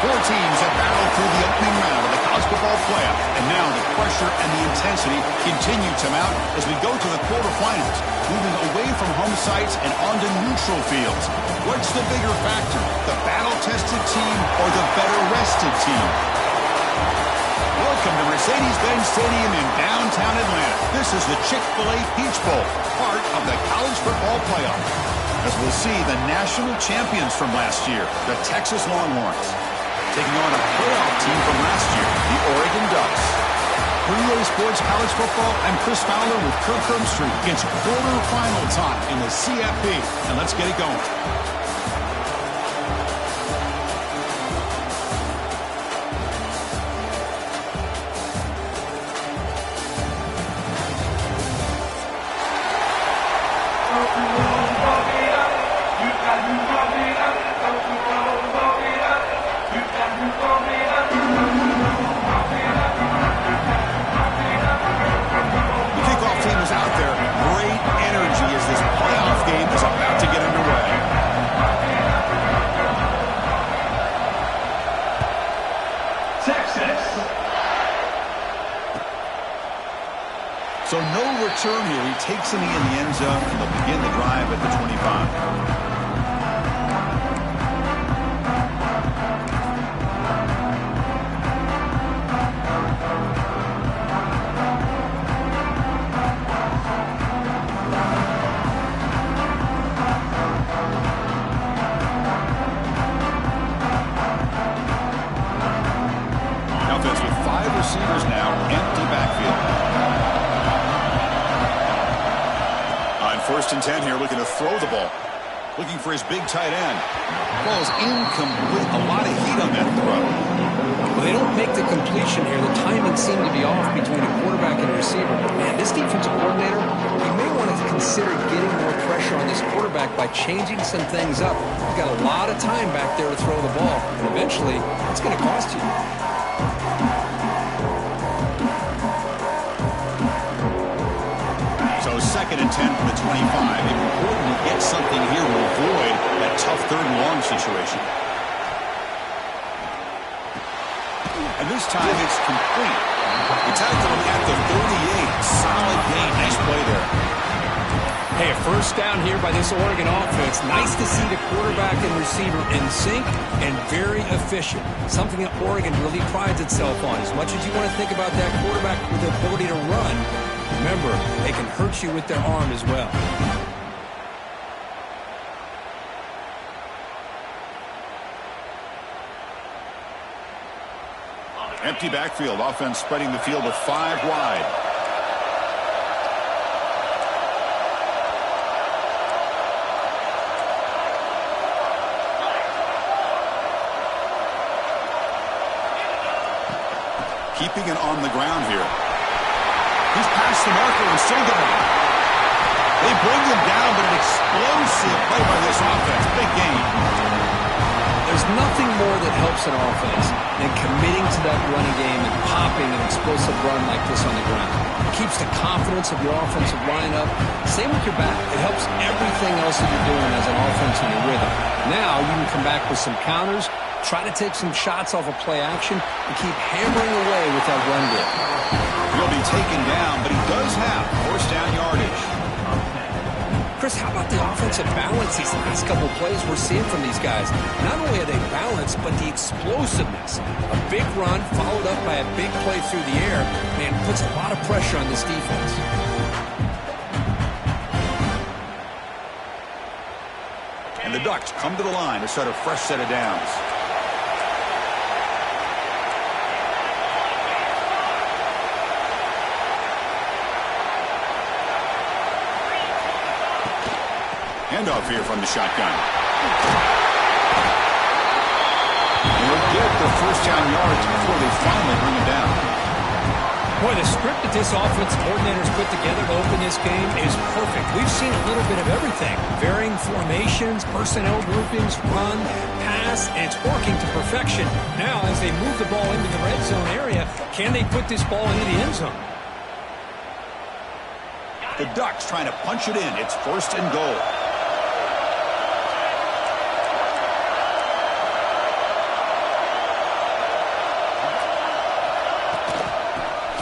Four teams have battled through the opening round of the college football playoff, and now the pressure and the intensity continue to mount as we go to the quarterfinals, moving away from home sites and onto neutral fields. What's the bigger factor, the battle-tested team or the better-rested team? Welcome to Mercedes-Benz Stadium in downtown Atlanta. This is the Chick-fil-A Peach Bowl, part of the college football playoff. As we'll see the national champions from last year, the Texas Longhorns, taking on a playoff team from last year, the Oregon Ducks. For EA Sports College Football, I'm Chris Fowler with Kirk Herbstreit. It's quarterfinal time in the CFP, and let's get it going. So no return here. He takes it in the end zone, and they'll begin the drive at the 25. Offense with 5 receivers now, empty backfield. First and 10 here, looking to throw the ball. Looking for his big tight end. Ball is incomplete. A lot of heat on that throw. Well, they don't make the completion here. The timing seemed to be off between a quarterback and a receiver. But, man, this defensive coordinator, he may want to consider getting more pressure on this quarterback by changing some things up. He's got a lot of time back there to throw the ball. And eventually, it's going to cost you. So second and 10 from the 25. Important to get something here to avoid that tough third and long situation. And this time it's complete. We tackle him at the 38. Solid gain. Nice play there. Hey, a first down here by this Oregon offense. Nice to see the quarterback and receiver in sync and very efficient. Something that Oregon really prides itself on. As much as you want to think about that quarterback with the ability to run, remember, they can hurt you with their arm as well. Empty backfield. Offense spreading the field with 5 wide. Keeping it on the ground here. He's past the marker and still going. They bring him down, but an explosive play by this offense. Big game. There's nothing more that helps an offense than committing to that running game and popping an explosive run like this on the ground. It keeps the confidence of your offensive line up. Same with your back. It helps everything else that you're doing as an offense in your rhythm. Now you can come back with some counters, try to take some shots off of play action, and keep hammering away with that run game. He'll be taken down, but he does have first down yardage. Chris, how about the offensive balance these last couple plays we're seeing from these guys? Not only are they balanced, but the explosiveness. A big run followed up by a big play through the air, man, puts a lot of pressure on this defense. And the Ducks come to the line to start a fresh set of downs. Handoff here from the shotgun. And they'll get the first down yards before they finally bring him down. Boy, the script that this offensive coordinator's put together to open this game is perfect. We've seen a little bit of everything. Varying formations, personnel groupings, run, pass, and it's working to perfection. Now, as they move the ball into the red zone area, can they put this ball into the end zone? The Ducks trying to punch it in. It's first and goal.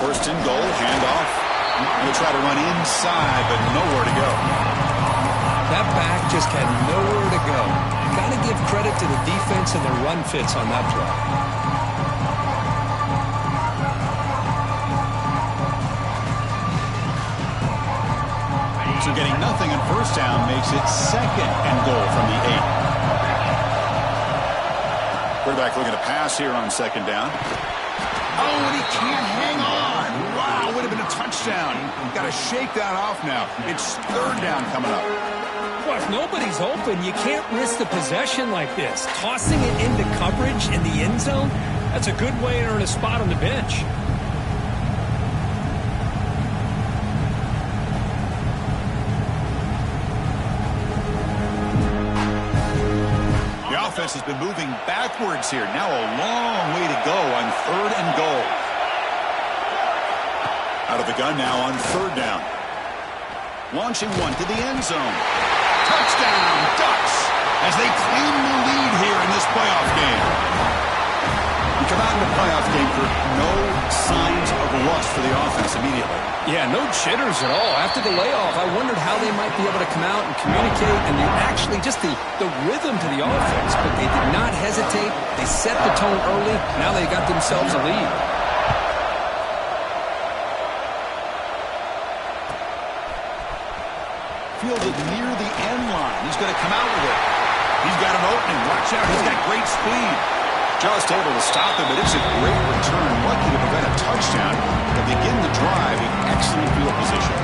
First and goal, handoff. He'll try to run inside, but nowhere to go. That back just had nowhere to go. Got to give credit to the defense and their run fits on that play. So getting nothing on first down makes it second and goal from the 8. Quarterback looking to pass here on second down. Oh, and he can't hang on. Wow, would have been a touchdown. Got to shake that off now. It's third down coming up. Well, if nobody's open, you can't risk the possession like this. Tossing it into coverage in the end zone, that's a good way to earn a spot on the bench. Offense has been moving backwards here. Now a long way to go on third and goal. Out of the gun now on third down. Launching one to the end zone. Touchdown, Ducks, as they claim the lead here in this playoff game. We come out in the playoff game for no signs of rust for the offense immediately. Yeah, no jitters at all. After the layoff, I wondered how they might be able to come out and communicate and actually just the rhythm to the offense. But they did not hesitate. They set the tone early. Now they got themselves a lead. Fielded near the end line. He's going to come out with it. He's got an opening. Watch out. He's got great speed. Just able to stop him, but it's a great return. Lucky to prevent a touchdown to begin the drive in excellent field position.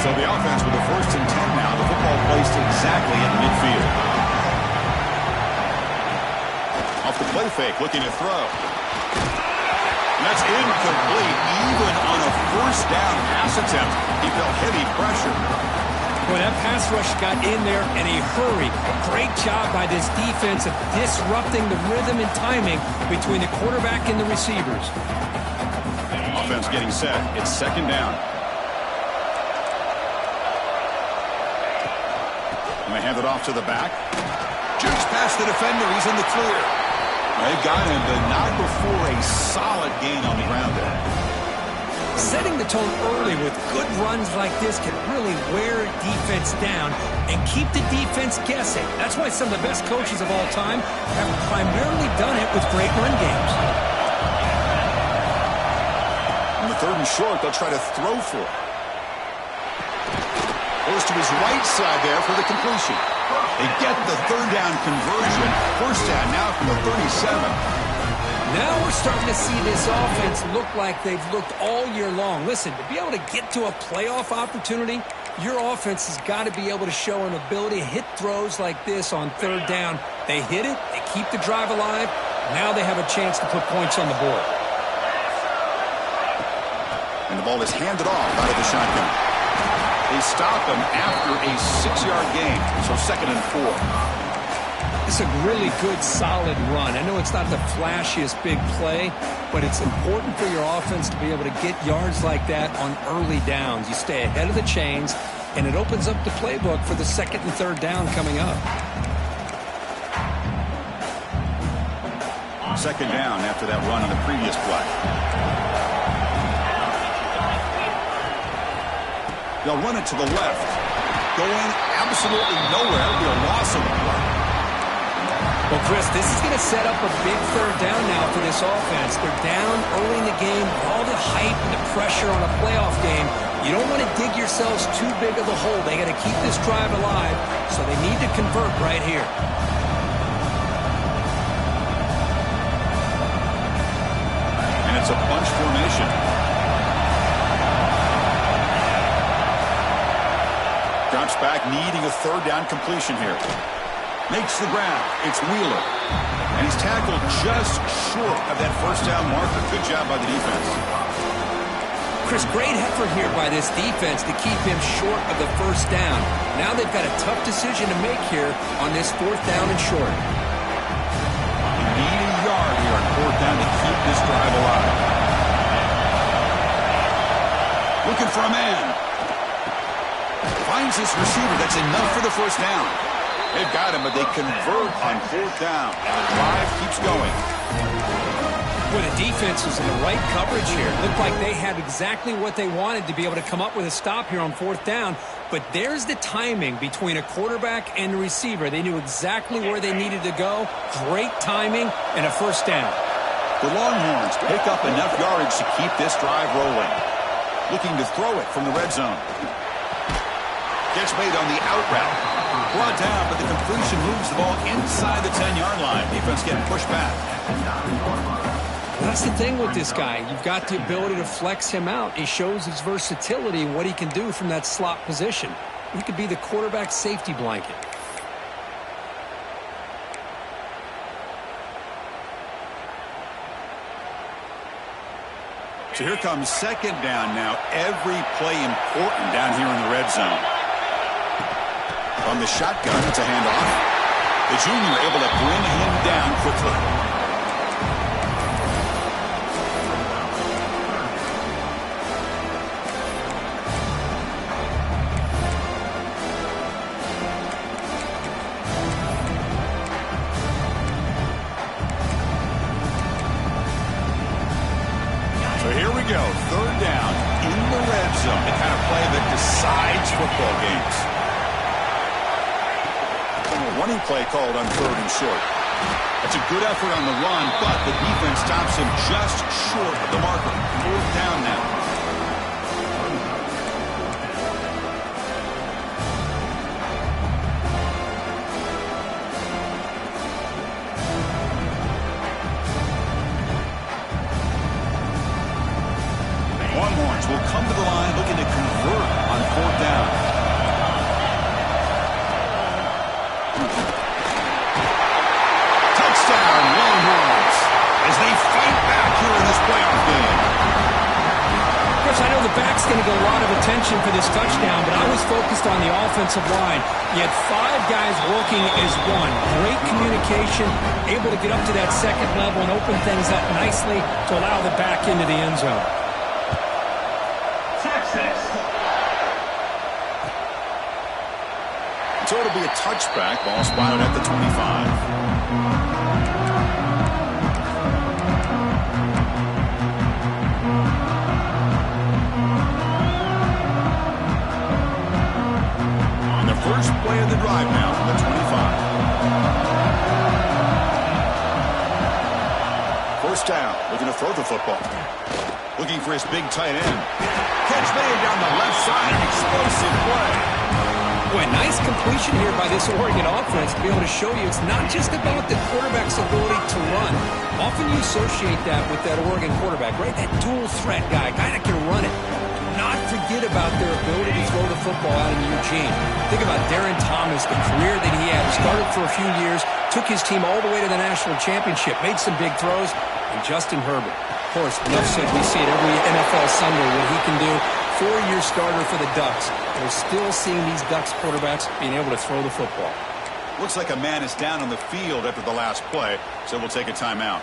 So the offense with the first and 10 now. The football placed exactly at midfield. Off the play fake, looking to throw. And that's incomplete. Even on a first down pass attempt, he felt heavy pressure. Well, that pass rush got in there in a hurry. Great job by this defense of disrupting the rhythm and timing between the quarterback and the receivers. Offense getting set. It's second down. And they hand it off to the back. Jukes past the defender. He's in the clear. They've got him, but not before a solid gain on the ground there. Setting the tone early with good runs like this can really wear defense down and keep the defense guessing. That's why some of the best coaches of all time have primarily done it with great run games. On the third and short, they'll try to throw for it. Goes to his right side there for the completion. They get the third down conversion. First down now from the 37. Now we're starting to see this offense look like they've looked all year long. Listen, to be able to get to a playoff opportunity, your offense has got to be able to show an ability to hit throws like this on third down. They hit it, they keep the drive alive. Now they have a chance to put points on the board. And the ball is handed off out of the shotgun. They stop him after a 6-yard gain, so second and 4. It's a really good, solid run. I know it's not the flashiest big play, but it's important for your offense to be able to get yards like that on early downs. You stay ahead of the chains, and it opens up the playbook for the second and third down coming up. Second down after that run on the previous play. They'll run it to the left. Going absolutely nowhere. That'll be a loss of a play. Well, Chris, this is going to set up a big third down now for this offense. They're down early in the game. All the hype and the pressure on a playoff game. You don't want to dig yourselves too big of a hole. They got to keep this drive alive, so they need to convert right here. And it's a bunch formation. Drops back, needing a third down completion here. Makes the ground. It's Wheeler. And he's tackled just short of that first down marker. Good job by the defense. Chris, great effort here by this defense to keep him short of the first down. Now they've got a tough decision to make here on this fourth down and short. You need a yard here on fourth down to keep this drive alive. Looking for a man. Finds this receiver. That's enough for the first down. They've got him, but they convert on 4th down, and the drive keeps going. Well, the defense was in the right coverage here. Looked like they had exactly what they wanted to be able to come up with a stop here on 4th down. But there's the timing between a quarterback and the receiver. They knew exactly where they needed to go. Great timing and a 1st down. The Longhorns pick up enough yardage to keep this drive rolling. Looking to throw it from the red zone. Gets made on the out route. Brought down, but the completion moves the ball inside the 10-yard line. Defense getting pushed back. That's the thing with this guy. You've got the ability to flex him out. He shows his versatility and what he can do from that slot position. He could be the quarterback safety blanket. So here comes 2nd down now. Every play important down here in the red zone. From the shotgun, it's a handoff. The junior able to bring him down quickly. So here we go, 3rd down in the red zone. The kind of play that decides football games. Running play called on 3rd and short. That's a good effort on the run, but the defense stops him just short of the marker. 4th down now. Longhorns will come to the line looking to convert on 4th down. Touchdown, Longhorns, as they fight back here in this playoff game. Chris, I know the back's going to get a lot of attention for this touchdown, but I was focused on the offensive line. You had 5 guys working as one. Great communication, able to get up to that 2nd level and open things up nicely to allow the back into the end zone. So it'll be a touchback. Ball spotted at the 25. On the first play of the drive now from the 25. 1st down. Looking to throw the football. Looking for his big tight end. Catch made down the left side. Explosive play. Boy, nice completion here by this Oregon offense to be able to show you it's not just about the quarterback's ability to run. Often you associate that with that Oregon quarterback, right? That dual threat guy that can run it. Do not forget about their ability to throw the football out in Eugene. Think about Darren Thomas, the career that he had. Started for a few years, took his team all the way to the national championship, made some big throws, and Justin Herbert. Of course, enough said, we see it every NFL Sunday what he can do. 4-year starter for the Ducks. We're still seeing these Ducks quarterbacks being able to throw the football. Looks like a man is down on the field after the last play, so we'll take a timeout.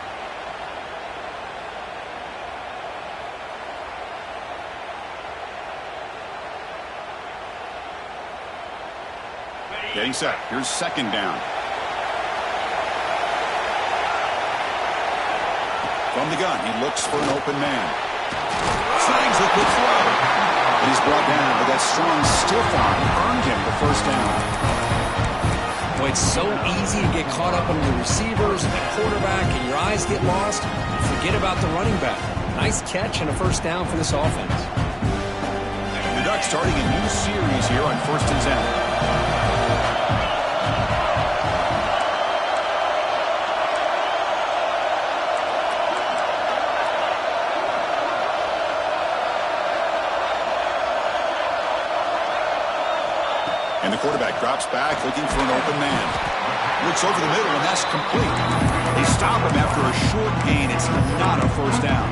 Getting set. Here's 2nd down. From the gun, he looks for an open man. Snags a quick throw. And he's brought down, but that strong stiff arm earned him the 1st down. Boy, it's so easy to get caught up on the receivers and the quarterback, and your eyes get lost. Forget about the running back. Nice catch and a 1st down for this offense. The Ducks starting a new series here on 1st and 10. And the quarterback drops back, looking for an open man. Looks over the middle, and that's complete. They stop him after a short gain. It's not a 1st down.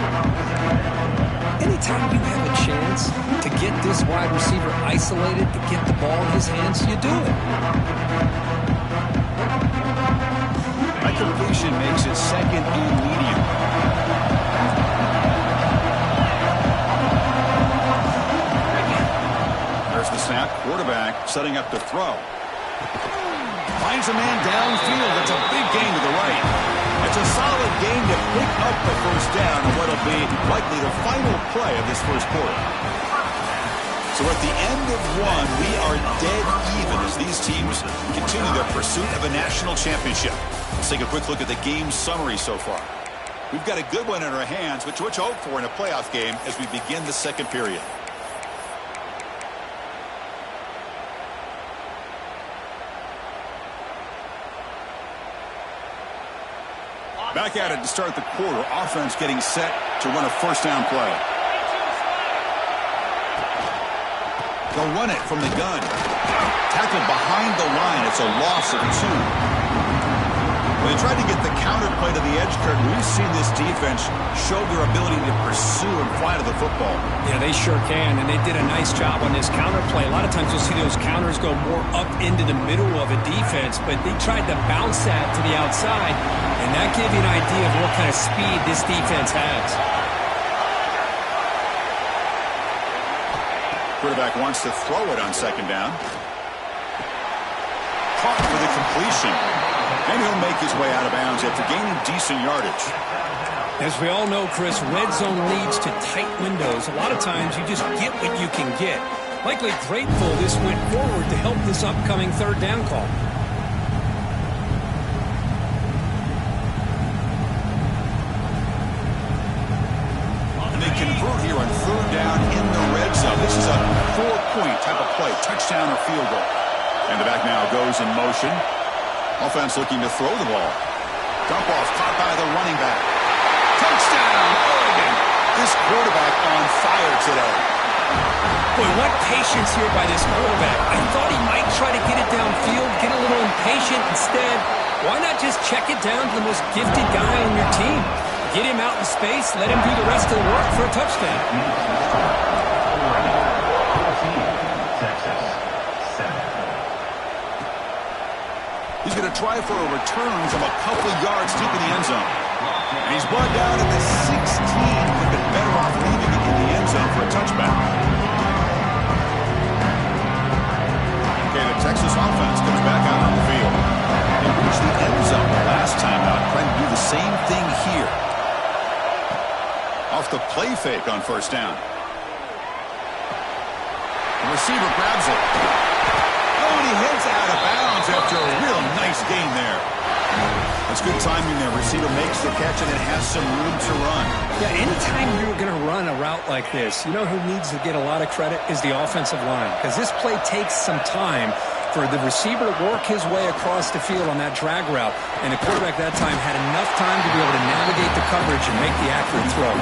Anytime you have a chance to get this wide receiver isolated, to get the ball in his hands, you do it. That completion makes it 2nd and medium. There's the snap. Quarterback setting up to throw. Finds a man downfield. That's a big gain to the right. It's a solid gain to pick up the first down on what will be likely the final play of this first quarter. So at the end of one, we are dead even as these teams continue their pursuit of a national championship. Let's take a quick look at the game summary so far. We've got a good one in our hands, which we'll hope for in a playoff game as we begin the second period. Back at it to start the quarter. Offense getting set to run a first down play. They'll run it from the gun. Tackled behind the line. It's a loss of 2. When they tried to get the counter play to the edge curtain, we've seen this defense show their ability to pursue and fly to the football. Yeah, they sure can, and they did a nice job on this counter play. A lot of times you'll see those counters go more up into the middle of a defense, but they tried to bounce that to the outside, and that gave you an idea of what kind of speed this defense has. Quarterback wants to throw it on second down. Caught for the completion. And he'll make his way out of bounds after gaining decent yardage. As we all know, Chris, red zone leads to tight windows. A lot of times you just get what you can get. Likely grateful this went forward to help this upcoming third down call. And they convert here on third down in the red zone. This is a 4-point type of play, touchdown or field goal. And the back now goes in motion. Offense looking to throw the ball. Dump off caught by the running back. Touchdown, Oregon. This quarterback on fire today. Boy, what patience here by this quarterback. I thought he might try to get it downfield, get a little impatient. Instead, why not just check it down to the most gifted guy on your team? Get him out in space, let him do the rest of the work for a touchdown. He's going to try for a return from a couple of yards deep in the end zone. And he's brought down at the 16. Would have been better off leaving it in the end zone for a touchback. Okay, the Texas offense comes back out on the field. They reached the end zone the last time out, trying to do the same thing here. Off the play fake on first down. The receiver grabs it. Oh, and he heads out of bounds after a real nice gain there. That's good timing there. Receiver makes the catch and it has some room to run. Yeah, anytime you're going to run a route like this, you know who needs to get a lot of credit is the offensive line. Because this play takes some time for the receiver to work his way across the field on that drag route. And the quarterback that time had enough time to be able to navigate the coverage and make the accurate throw.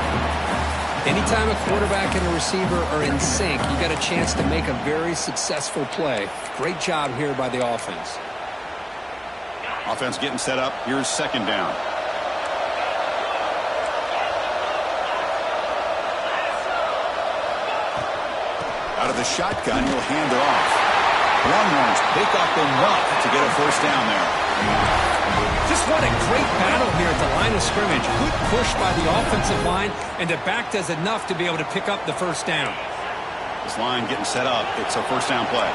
Anytime a quarterback and a receiver are in sync, you got a chance to make a very successful play. Great job here by the offense. Offense getting set up. Here's second down. Out of the shotgun, he'll hand it off. Longhorns pick up enough to get a first down there. Just what a great battle here at the line of scrimmage. Good push by the offensive line, and the back does enough to be able to pick up the first down. This line getting set up. It's a first down play.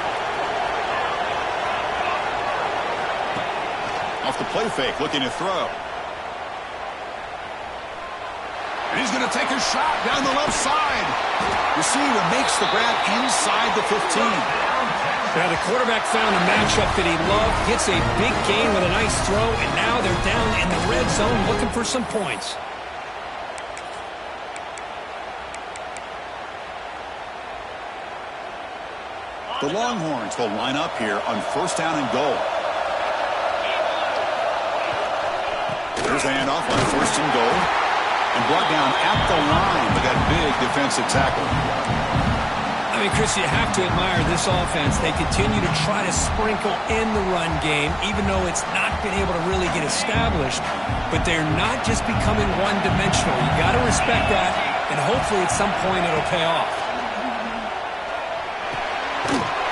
Off the play fake, looking to throw. And he's going to take a shot down the left side. Receiver makes the grab inside the 15. Now the quarterback found a matchup that he loved, gets a big gain with a nice throw, and now they're down in the red zone looking for some points. The Longhorns will line up here on first down and goal. There's the handoff on first and goal. And brought down at the line with that big defensive tackle. I mean, Chris, you have to admire this offense. They continue to try to sprinkle in the run game, even though it's not been able to really get established. But they're not just becoming one-dimensional. You got to respect that, and hopefully at some point it'll pay off.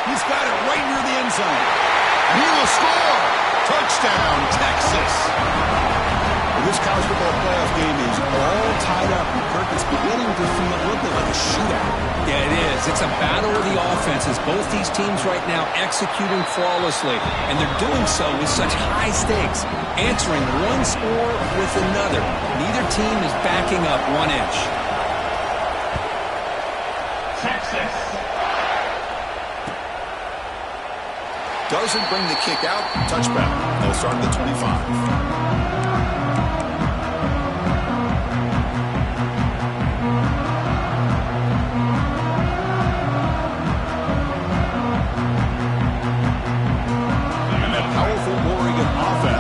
He's got it right near the end zone. And he will score. Touchdown, Texas. This college football playoff game is all tied up. Kirk, it's beginning to feel a little bit like a shootout. Yeah, it is. It's a battle of the offenses. Both these teams right now executing flawlessly, and they're doing so with such high stakes, answering one score with another. Neither team is backing up 1 inch. Texas. Doesn't bring the kick out. Touchback. They'll start at the 25.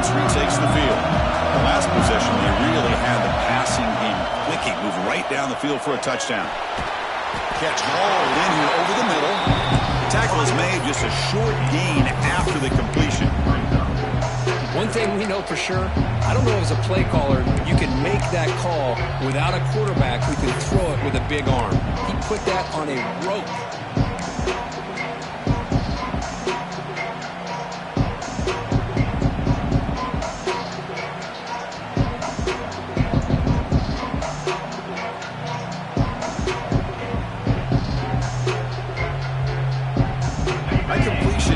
Retakes the field. The last possession, they really had the passing game clicking. Move right down the field for a touchdown. Catch hauled in here over the middle. The tackle is made, just a short gain after the completion. One thing we know for sure, I don't know as a play caller, you can make that call without a quarterback who can throw it with a big arm. He put that on a rope.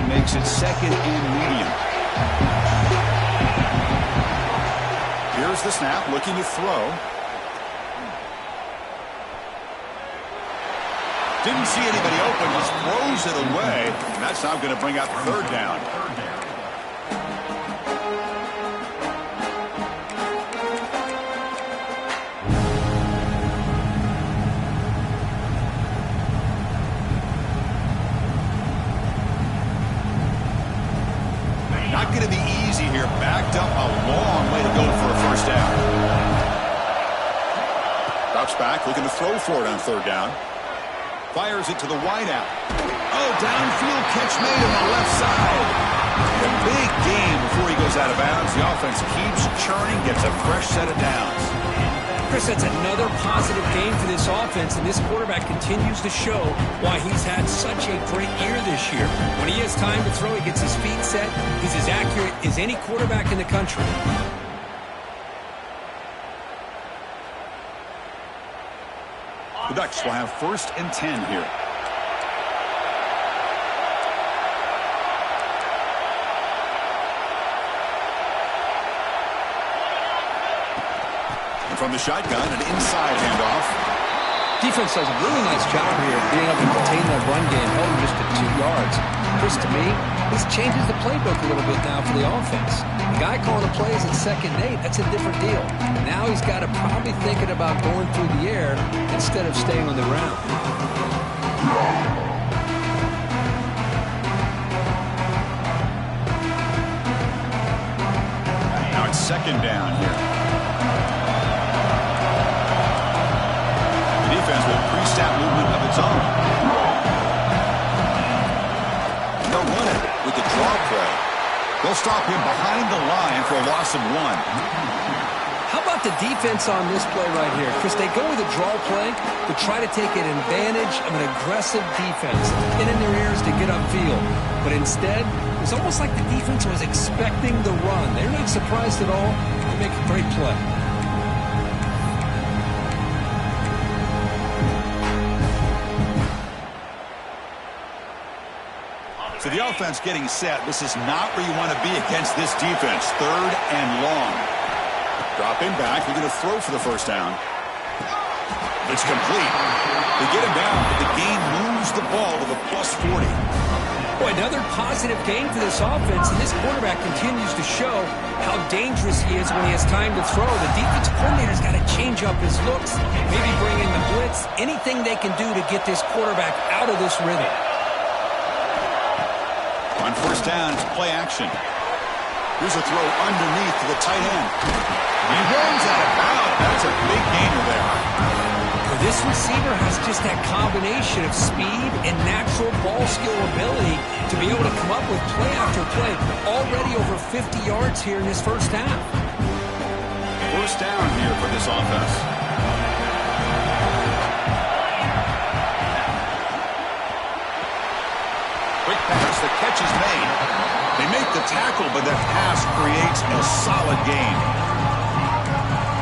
Makes it second and medium. Here's the snap, looking to throw. Didn't see anybody open, just throws it away. And that's now going to bring up third down. Not going to be easy here. Backed up a long way to go for a first down. Drops back, looking to throw for it on third down. Fires it to the wideout. Oh, downfield catch made on the left side. A big gain before he goes out of bounds. The offense keeps churning, gets a fresh set of downs. Chris, that's another positive game for this offense, and this quarterback continues to show why he's had such a great year this year. When he has time to throw, he gets his feet set. He's as accurate as any quarterback in the country. The Ducks will have 1st and 10 here. From the shotgun, an inside handoff. Defense does a really nice job here of being able to contain that run game, held him just to 2 yards. Chris, to me, this changes the playbook a little bit now for the offense. The guy calling the plays at 2nd and 8, that's a different deal. Now he's got to probably thinking about going through the air instead of staying on the ground. Now it's 2nd down here. Defense with pre-snap movement of its own. They'll run it with the draw play. They'll stop him behind the line for a loss of 1. How about the defense on this play right here? Chris, they go with a draw play to try to take an advantage of an aggressive defense, get in their ears to get upfield. But instead, it's almost like the defense was expecting the run. They're not surprised at all. They make a great play. So the offense getting set. This is not where you want to be against this defense. 3rd and long. Dropping back. They're going to throw for the first down. It's complete. They get him down, but the gain moves the ball to the +40. Boy, another positive game for this offense, and this quarterback continues to show how dangerous he is when he has time to throw. The defensive coordinator's got to change up his looks, maybe bring in the blitz, anything they can do to get this quarterback out of this rhythm. On first down, it's play action. Here's a throw underneath to the tight end. He runs out of bounds. That's a big gainer there. Well, this receiver has just that combination of speed and natural ball skill ability to be able to come up with play after play. Already over 50 yards here in this first half. First down here for this offense. Quick pass, the catch is made. They make the tackle, but that pass creates a solid gain.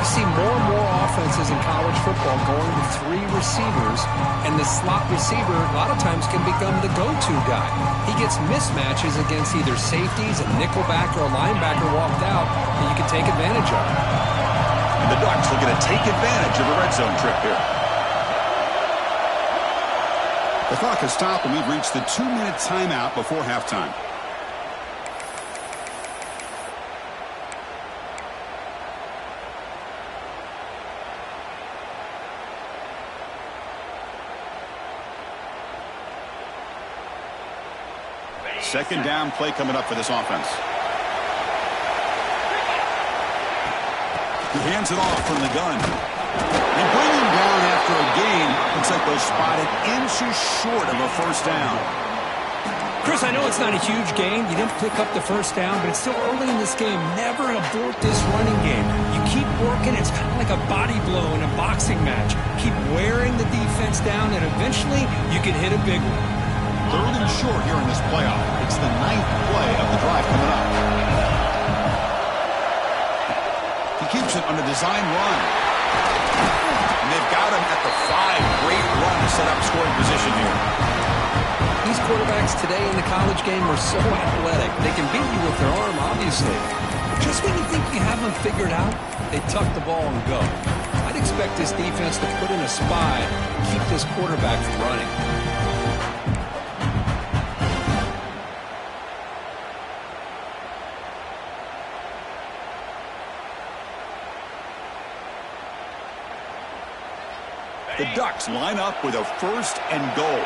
see more and more offenses in college football going to 3 receivers, and the slot receiver a lot of times can become the go-to guy. He gets mismatches against either safeties, a nickelback, or a linebacker walked out that you can take advantage of. And the Ducks looking to take advantage of a red zone trip here. The clock has stopped, and we've reached the 2-minute timeout before halftime. Second down play coming up for this offense. He hands it off from the gun. They bring him down after a gain. Looks like they're spotted inches short of a first down. Chris, I know it's not a huge gain. You didn't pick up the first down, but it's still early in this game. Never abort this running game. You keep working. It's kind of like a body blow in a boxing match. Keep wearing the defense down, and eventually you can hit a big one. Third and short here in this playoff. It's the 9th play of the drive coming up. He keeps it on a design run. And they've got him at the 5. Great run to set up scoring position here. These quarterbacks today in the college game are so athletic. They can beat you with their arm, obviously. Just when you think you have them figured out, they tuck the ball and go. I'd expect this defense to put in a spy and keep this quarterback from running. The Ducks line up with a 1st and goal.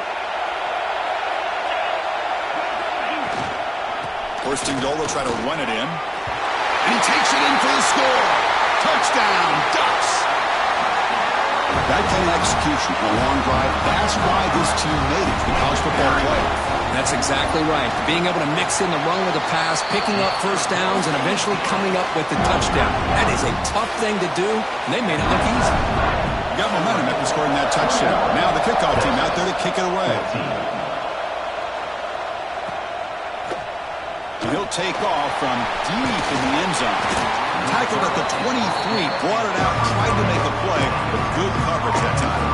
1st and goal, they'll try to run it in. And he takes it in for the score. Touchdown, Ducks. That kind of execution on a long drive, that's why this team made it to the college football playoff. That's exactly right. Being able to mix in the run with the pass, picking up first downs, and eventually coming up with the touchdown. That is a tough thing to do, and they made it look easy. Got momentum after scoring that touchdown. Now the kickoff team out there to kick it away. And he'll take off from deep in the end zone. Tackled at the 23, brought it out, tried to make a play, but good coverage that time.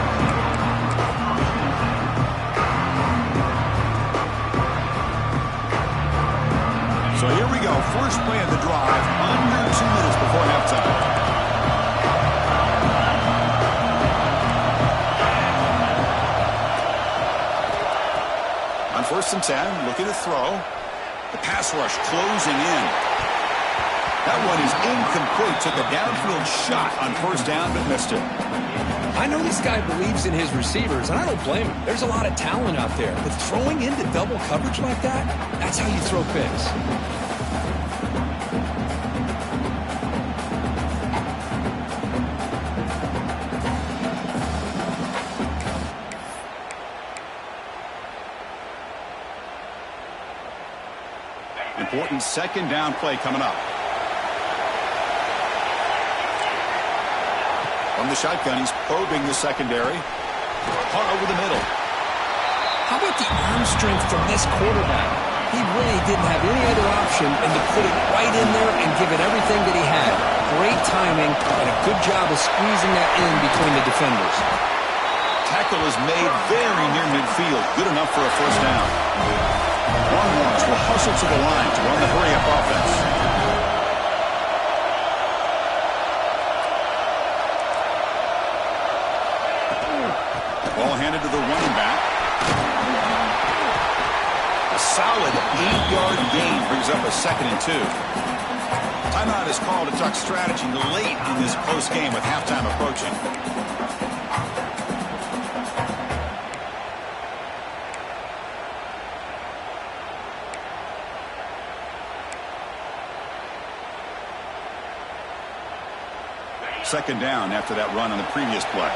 So here we go. First play of the drive, under 2 minutes before halftime. On 1st and 10, looking to throw. The pass rush closing in. That one is incomplete. Took a downfield shot on 1st down, but missed it. I know this guy believes in his receivers, and I don't blame him. There's a lot of talent out there. But throwing into double coverage like that, that's how you throw picks. Important 2nd down play coming up. From the shotgun, he's probing the secondary. Hard over the middle. How about the arm strength from this quarterback? He really didn't have any other option than to put it right in there and give it everything that he had. Great timing and a good job of squeezing that in between the defenders. Tackle is made very near midfield. Good enough for a 1st down. Longhorns will hustle to the line to run the hurry-up offense. Ball handed to the running back. A solid 8-yard gain brings up a 2nd and 2. Timeout is called. A Duck strategy late in this close game with halftime approaching. Second down after that run on the previous play.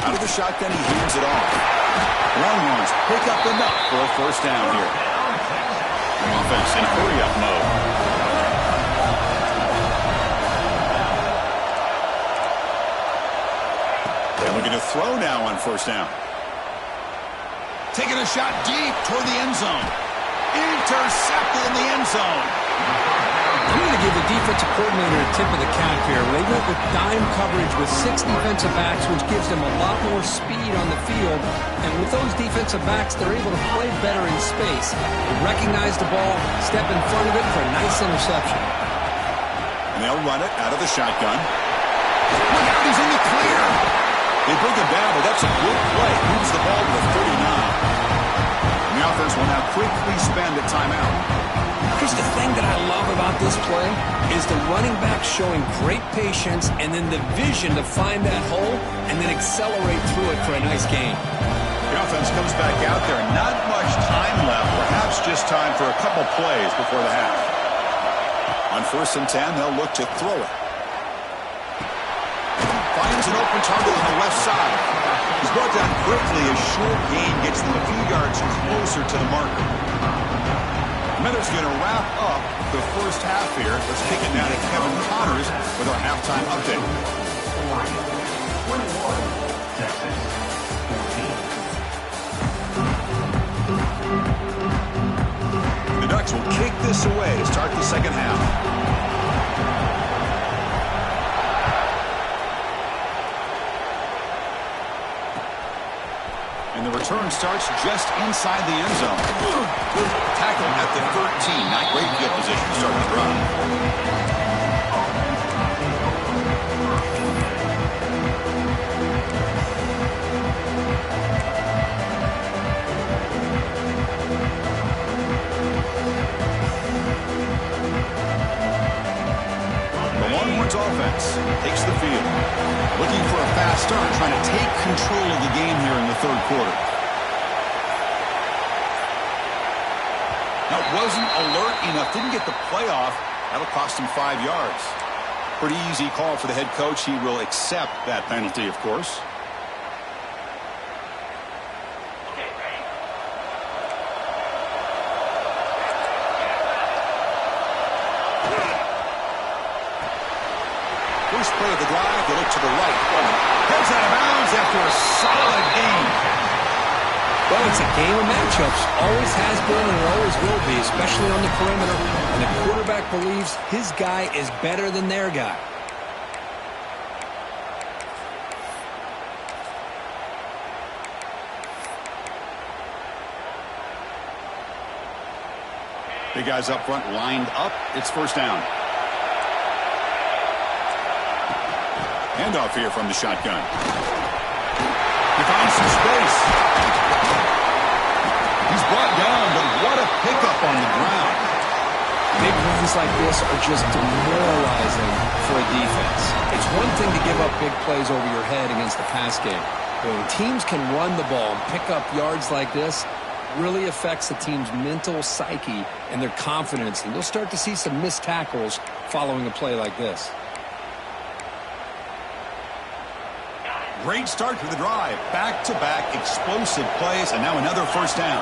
Out of the shotgun, he hands it off. Longhorns pick up enough for a 1st down here. Offense in hurry-up mode. They're looking to throw now on 1st down. Taking a shot deep toward the end zone. Intercepted in the end zone. I'm going to give the defensive coordinator a tip of the cap here. They went with dime coverage with 6 defensive backs, which gives them a lot more speed on the field. And with those defensive backs, they're able to play better in space. They recognize the ball, step in front of it for a nice interception. And they'll run it out of the shotgun. Look out, he's in the clear. They bring him down, but that's a good play. Moves the ball to the 39. And the offense will now quickly spend a timeout. Here's the thing that I love about this play is the running back showing great patience and then the vision to find that hole and then accelerate through it for a nice gain. The offense comes back out there. Not much time left. Perhaps just time for a couple plays before the half. On 1st and 10, they'll look to throw it. Finds an open target on the left side. He's brought down quickly. A short gain gets them a few yards closer to the marker. Miller's going to wrap up the first half here. Let's kick it now to Kevin Connors with our halftime update. 21, Texas, 14. The Ducks will kick this away to start the second half. And the return starts just inside the end zone. Tackle at the 13. Not great field position to start the drive. The Longhorns offense takes the field. Looking for a fast start, trying to take control of the game here in the third quarter. Now, wasn't alert enough, didn't get the play off. That'll cost him 5 yards. Pretty easy call for the head coach. He will accept that penalty, of course. First play of the drive, they look to the right. Heads out of bounds after a solid gain. Well, it's a game of matchups. Always has been and it always will be, especially on the perimeter. And the quarterback believes his guy is better than their guy. Big guys up front lined up. It's first down. Handoff here from the shotgun. He finds some space. He's brought down, but what a pickup on the ground. Big runs like this are just demoralizing for a defense. It's one thing to give up big plays over your head against the pass game. But when teams can run the ball and pick up yards like this, it really affects the team's mental psyche and their confidence. And you'll start to see some missed tackles following a play like this. Great start to the drive. Back-to-back explosive plays, and now another first down.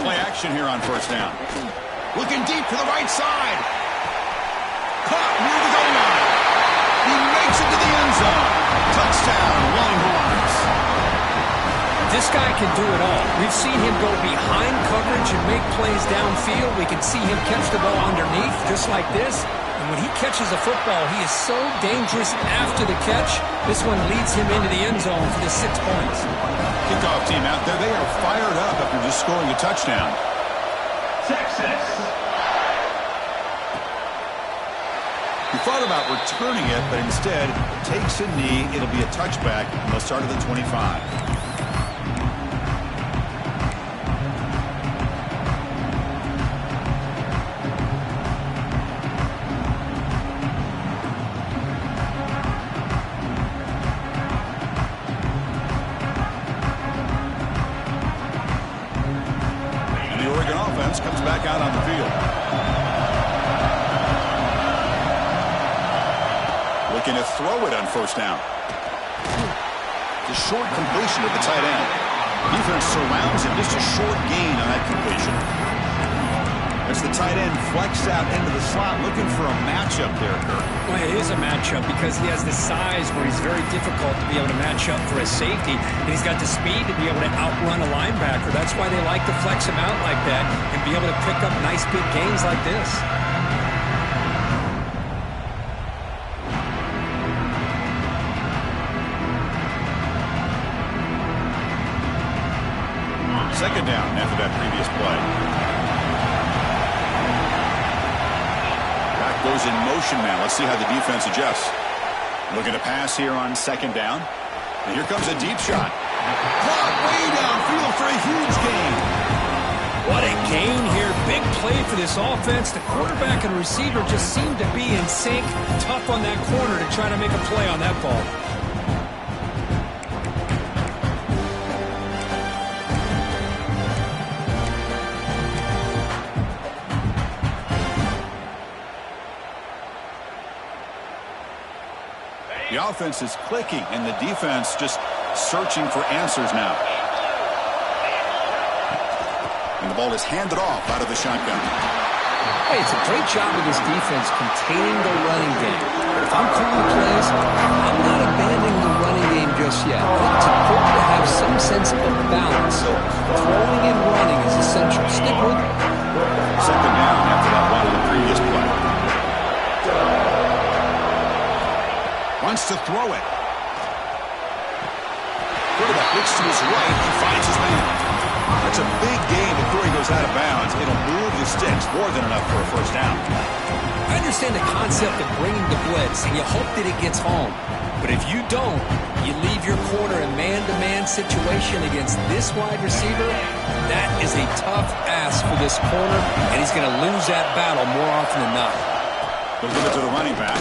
Play action here on first down. Looking deep to the right side. Caught near the goal line. He makes it to the end zone. Touchdown, Longhorns. This guy can do it all. We've seen him go behind coverage and make plays downfield. We can see him catch the ball underneath, just like this. And when he catches a football, he is so dangerous after the catch. This one leads him into the end zone for the 6 points. Kickoff team out there. They are fired up after just scoring a touchdown. Texas. He thought about returning it, but instead takes a knee. It'll be a touchback. They'll start at the 25. Comes back out on the field. Looking to throw it on first down. The short completion of the tight end. Defense surrounds him. Just a short gain on that completion. As the tight end flexed out into the slot, looking for a matchup there, Kirk. Well, it is a matchup because he has the size where he's very difficult to be able to match up for his safety. And he's got the speed to be able to outrun a linebacker. That's why they like to flex him out like that and be able to pick up nice big gains like this. Second down after that previous play. Back goes in motion now. Let's see how the defense adjusts. Looking to pass here on second down. And here comes a deep shot. Caught way downfield for a huge gain. What a gain here. Big play for this offense. The quarterback and receiver just seem to be in sync. Tough on that corner to try to make a play on that ball. The offense is clicking, and the defense just searching for answers now. And the ball is handed off out of the shotgun. Hey, it's a great job of this defense containing the running game. But if I'm calling plays, I'm not abandoning the running game just yet. I think it's important to have some sense of balance. So throwing and running is essential. Stick with it. Second down after that run in the previous play. Wants to throw it. Quarterback looks to his right. He finds his man. That's a big gain before he goes out of bounds. It'll move the sticks more than enough for a first down. I understand the concept of bringing the blitz, and you hope that it gets home. But if you don't, you leave your corner in man-to-man situation against this wide receiver. That is a tough ask for this corner, and he's going to lose that battle more often than not. They'll give it to the running back.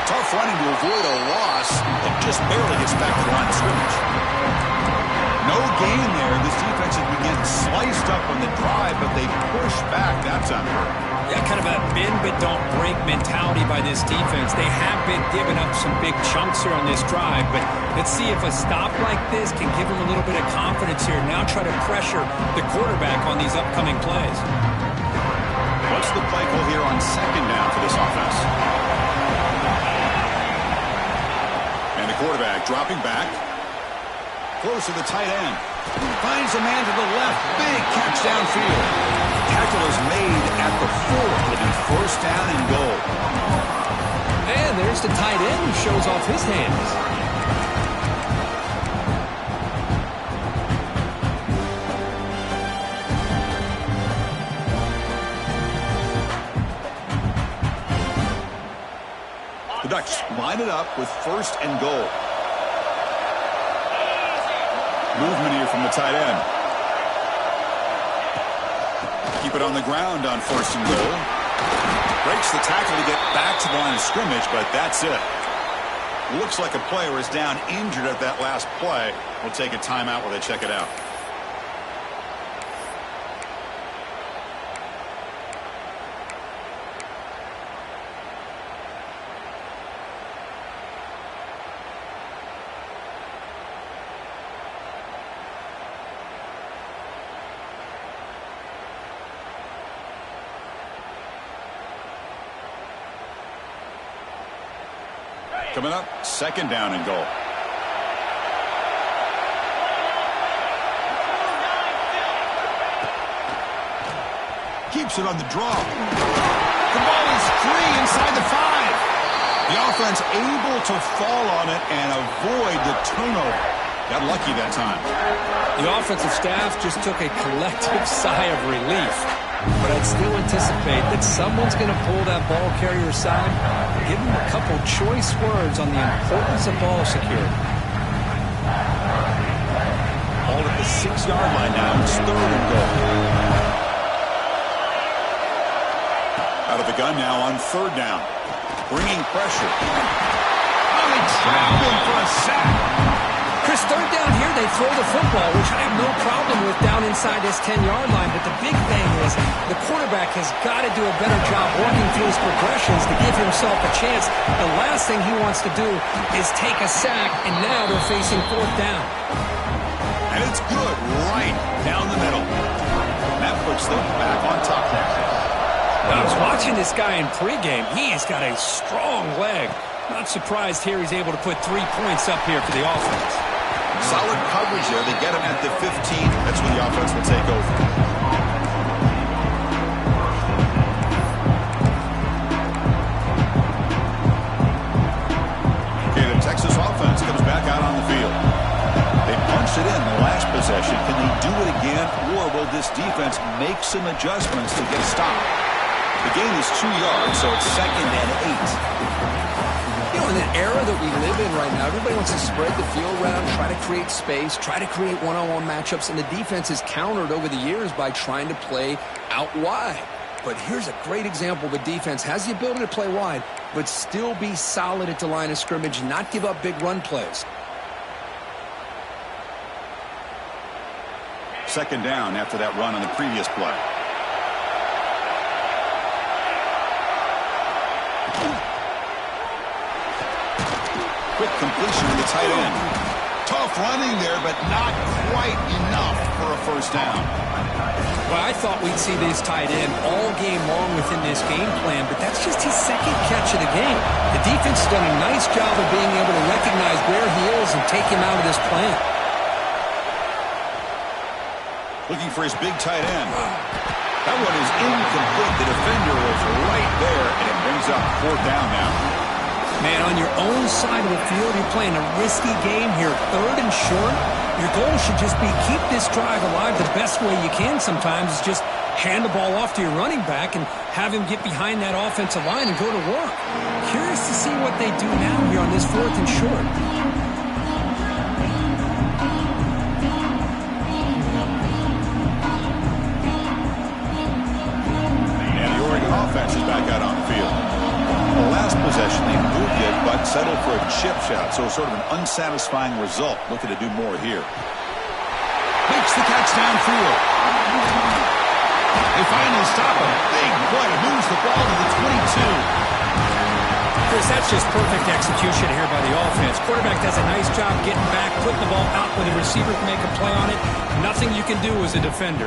Tough running to avoid a loss. It just barely gets back to the line of scrimmage. No gain there. This defense has been getting sliced up on the drive, but they push back. That's on purpose. Yeah, kind of a bend but don't break mentality by this defense. They have been giving up some big chunks here on this drive, but let's see if a stop like this can give them a little bit of confidence here. Now try to pressure the quarterback on these upcoming plays. What's the play call here on second down for this offense? And the quarterback dropping back. Close to the tight end. Finds a man to the left. Big catch downfield. Tackle is made at the 4. It'll be first down and goal. And there's the tight end who shows off his hands. The Ducks line it up with first and goal. Movement here from the tight end. Keep it on the ground on first and goal. Breaks the tackle to get back to the line of scrimmage, but that's it. Looks like a player is down injured at that last play. We'll take a timeout while they check it out. Coming up, second down and goal. Keeps it on the draw. The ball is free inside the 5. The offense able to fall on it and avoid the turnover. Got lucky that time. The offensive staff just took a collective sigh of relief. But I'd still anticipate that someone's going to pull that ball carrier aside, give him a couple choice words on the importance of ball security. Ball at the 6-yard line now. It's third and goal. Out of the gun now on third down. Bringing pressure. Oh, they trap him for a sack. Chris, third down here, they throw the football, which I have no problem with down inside this 10-yard line. But the big thing is the quarterback has got to do a better job working through his progressions to give himself a chance. The last thing he wants to do is take a sack, and now they're facing fourth down. And it's good right down the middle. That puts them back on top. Well, I was watching this guy in pregame. He has got a strong leg. Not surprised here he's able to put 3 points up here for the offense. Solid coverage there. They get him at the 15. That's when the offense will take over. Okay, the Texas offense comes back out on the field. They punched it in the last possession. Can they do it again, or will this defense make some adjustments to get a stop? The gain is 2 yards, so it's 2nd and 8. You know, in the era that we live in right now, everybody wants to spread the field around, try to create space, try to create one-on-one matchups, and the defense is countered over the years by trying to play out wide. But here's a great example. The defense has the ability to play wide, but still be solid at the line of scrimmage, not give up big run plays. 2nd down after that run on the previous play. Quick completion to the tight end. Tough running there, but not quite enough for a first down. Well, I thought we'd see this tight end all game long within this game plan, but that's just his 2nd catch of the game. The defense has done a nice job of being able to recognize where he is and take him out of this plan. Looking for his big tight end. That one is incomplete. The defender was right there, and it brings up 4th down now. Man, on your own side of the field, you're playing a risky game here. 3rd and short. Your goal should just be keep this drive alive the best way you can sometimes is just hand the ball off to your running back and have him get behind that offensive line and go to work. Curious to see what they do now here on this 4th and short. And the Oregon offense is back out on the field. The last possession, they moved it, but settled for a chip shot, so sort of an unsatisfying result. Looking to do more here. Makes the catch downfield. They finally stop him. Big play. Moves the ball to the 22. Chris, that's just perfect execution here by the offense. Quarterback does a nice job getting back, putting the ball out where the receiver can make a play on it. Nothing you can do as a defender.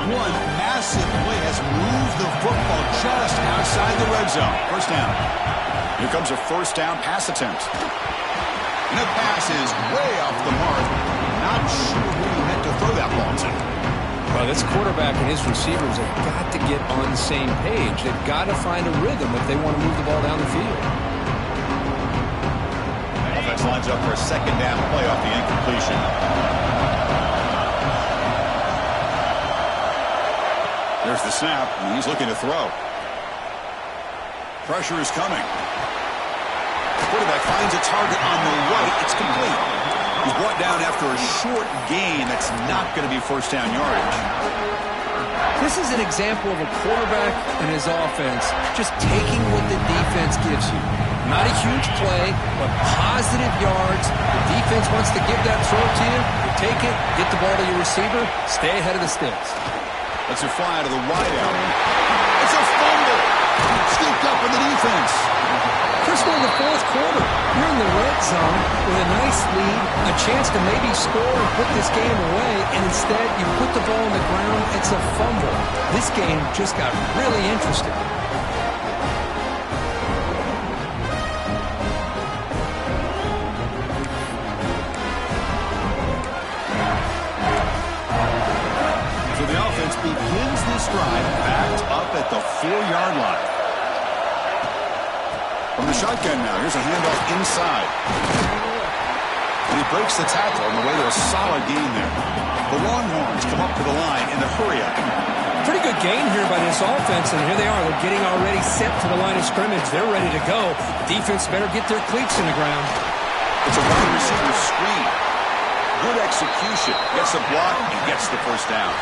One massive play has moved the football just outside the red zone. First down. Here comes a first down pass attempt. And the pass is way off the mark. Not sure who he meant to throw that ball to. Well, this quarterback and his receivers have got to get on the same page. They've got to find a rhythm if they want to move the ball down the field. Offense lines up for a 2nd down play off the incompletion. There's the snap, and he's looking to throw. Pressure is coming. The quarterback finds a target on the right. It's complete. He's brought down after a short gain. That's not going to be first down yardage. This is an example of a quarterback and his offense just taking what the defense gives you. Not a huge play, but positive yards. The defense wants to give that throw to you. You take it, get the ball to your receiver, stay ahead of the sticks. Let's it fly to the wideout. It's a fumble. Scooped up in the defense. Chris, we're in the 4th quarter. You're in the red zone with a nice lead, a chance to maybe score and put this game away, and instead you put the ball on the ground. It's a fumble. This game just got really interesting. Begins this drive backed up at the 4-yard line. From the shotgun now, here's a handoff inside. And he breaks the tackle on the way to a solid gain there. The Longhorns come up to the line in a hurry-up. Pretty good gain here by this offense, and here they are. They're getting already set to the line of scrimmage. They're ready to go. The defense better get their cleats in the ground. It's a wide receiver screen. Good execution. Gets a block and gets the first down.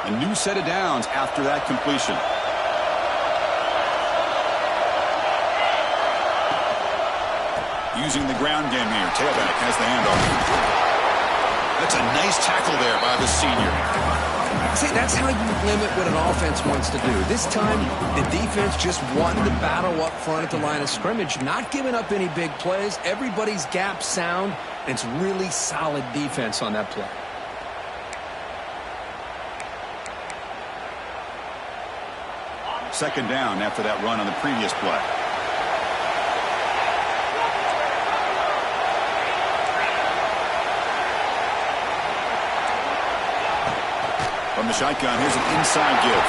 A new set of downs after that completion. Using the ground game here. Tailback has the handoff. That's a nice tackle there by the senior. See, that's how you limit what an offense wants to do. This time, the defense just won the battle up front at the line of scrimmage, not giving up any big plays. Everybody's gap sound, and it's really solid defense on that play. Second down after that run on the previous play. From the shotgun, here's an inside give.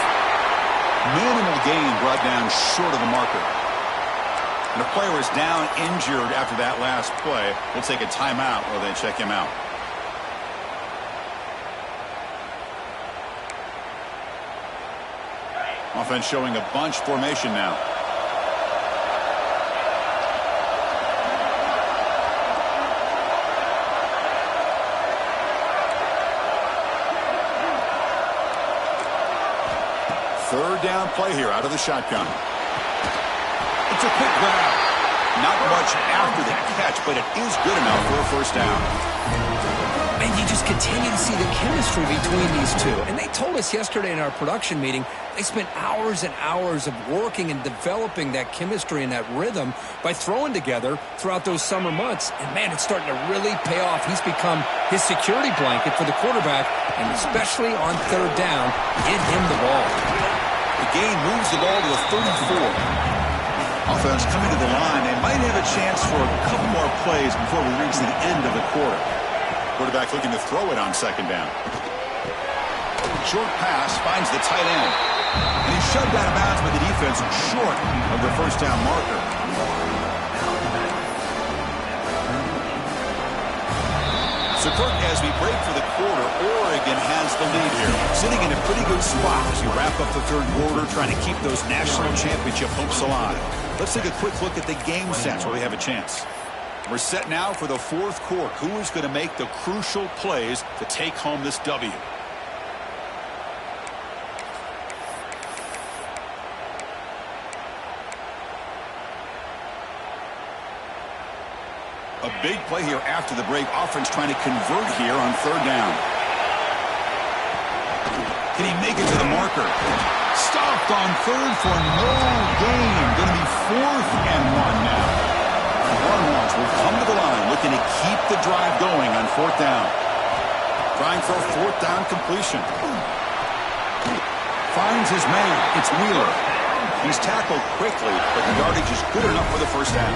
Minimal gain brought down short of the marker. And a player is down injured after that last play. We'll take a timeout while they check him out. Offense showing a bunch formation now. Third down play here out of the shotgun. It's a quick grab. Not much after the catch, but it is good enough for a first down. And you just continue to see the chemistry between these two. And they told us yesterday in our production meeting, they spent hours and hours of working and developing that chemistry and that rhythm by throwing together throughout those summer months. And, man, it's starting to really pay off. He's become his security blanket for the quarterback, and especially on third down, get him the ball. The gain moves the ball to a 34. Offense coming to the line. They might have a chance for a couple more plays before we reach the end of the quarter. Quarterback looking to throw it on second down. Short pass finds the tight end. And he's shoved out of bounds by the defense short of the first down marker. So, Kirk, as we break for the quarter, Oregon has the lead here. Sitting in a pretty good spot as you wrap up the third quarter, trying to keep those national championship hopes alive. Let's take a quick look at the game sets where we have a chance. We're set now for the fourth quarter. Who is going to make the crucial plays to take home this W? A big play here after the break. Offense trying to convert here on third down. Can he make it to the marker? Stopped on third for no gain. Going to be 4th and 1 now. Longhorns will come to the line looking to keep the drive going on 4th down. Trying for a 4th down completion. Finds his man. It's Wheeler. He's tackled quickly, but the yardage is good enough for the first down.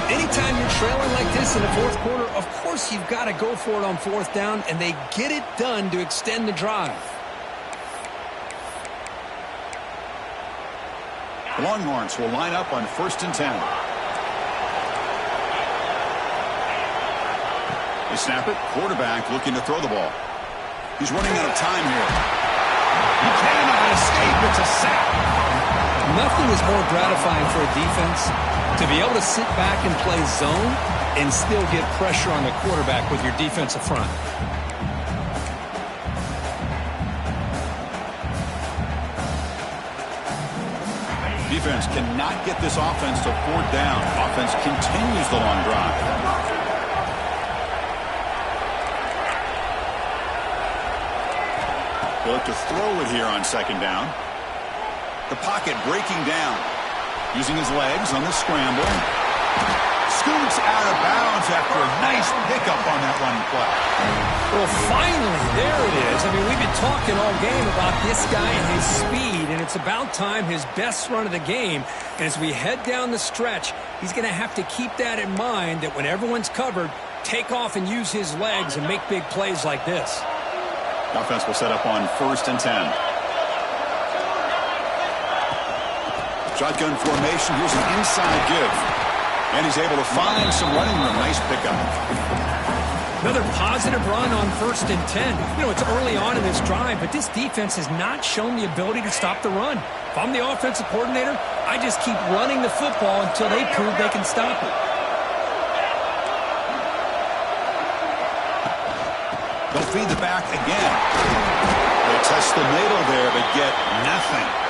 Anytime you're trailing like this in the fourth quarter, of course you've got to go for it on 4th down, and they get it done to extend the drive. The Longhorns will line up on 1st and 10. They snap it. Quarterback looking to throw the ball. He's running out of time here. He cannot escape. It's a sack. Nothing is more gratifying for a defense to be able to sit back and play zone and still get pressure on the quarterback with your defensive front. Defense cannot get this offense to 4th down. Offense continues the long drive. They look to throw it here on second down. The pocket breaking down. Using his legs on the scramble. Scoots out of bounds after a nice pickup on that running play. Well, finally, there it is. I mean, we've been talking all game about this guy and his speed, and it's about time his best run of the game. And as we head down the stretch, he's going to have to keep that in mind, that when everyone's covered, take off and use his legs and make big plays like this. The offense will set up on 1st and 10. Shotgun formation. Here's an inside give. And he's able to find some running room. Nice pickup. Another positive run on 1st and 10. You know, it's early on in this drive, but this defense has not shown the ability to stop the run. If I'm the offensive coordinator, I just keep running the football until they prove they can stop it. They'll feed the back again. They test the middle there, but get nothing.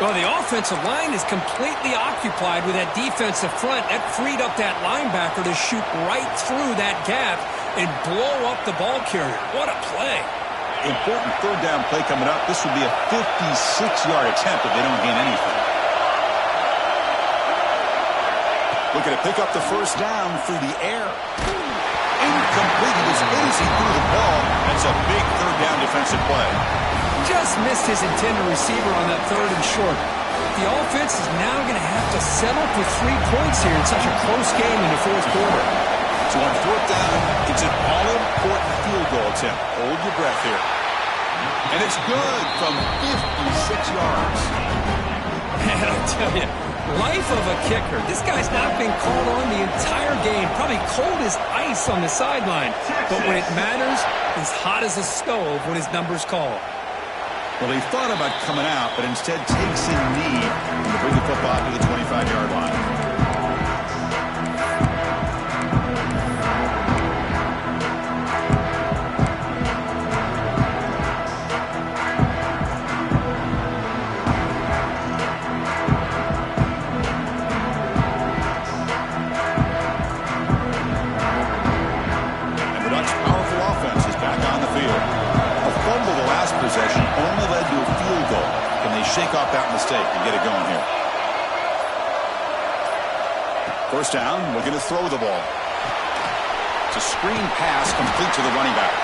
Well, the offensive line is completely occupied with that defensive front. That freed up that linebacker to shoot right through that gap and blow up the ball carrier. What a play. Important third down play coming up. This would be a 56-yard attempt if they don't gain anything. Looking to pick up the first down through the air. Incomplete. He was hit as he threw the ball. That's a big third down defensive play. Just missed his intended receiver on that third and short. The offense is now going to have to settle for 3 points here in such a close game in the fourth quarter. So on fourth down, it's an all-important field goal attempt. Hold your breath here. And it's good from 56 yards. Man, I'll tell you, life of a kicker. This guy's not been called on the entire game. Probably cold as ice on the sideline. But when it matters, he's hot as a stove when his number's called. Well, he thought about coming out, but instead takes a knee to bring the football to the 25-yard line. Possession only led to a field goal. Can they shake off that mistake and get it going here? First down, looking to throw the ball. It's a screen pass complete to the running back.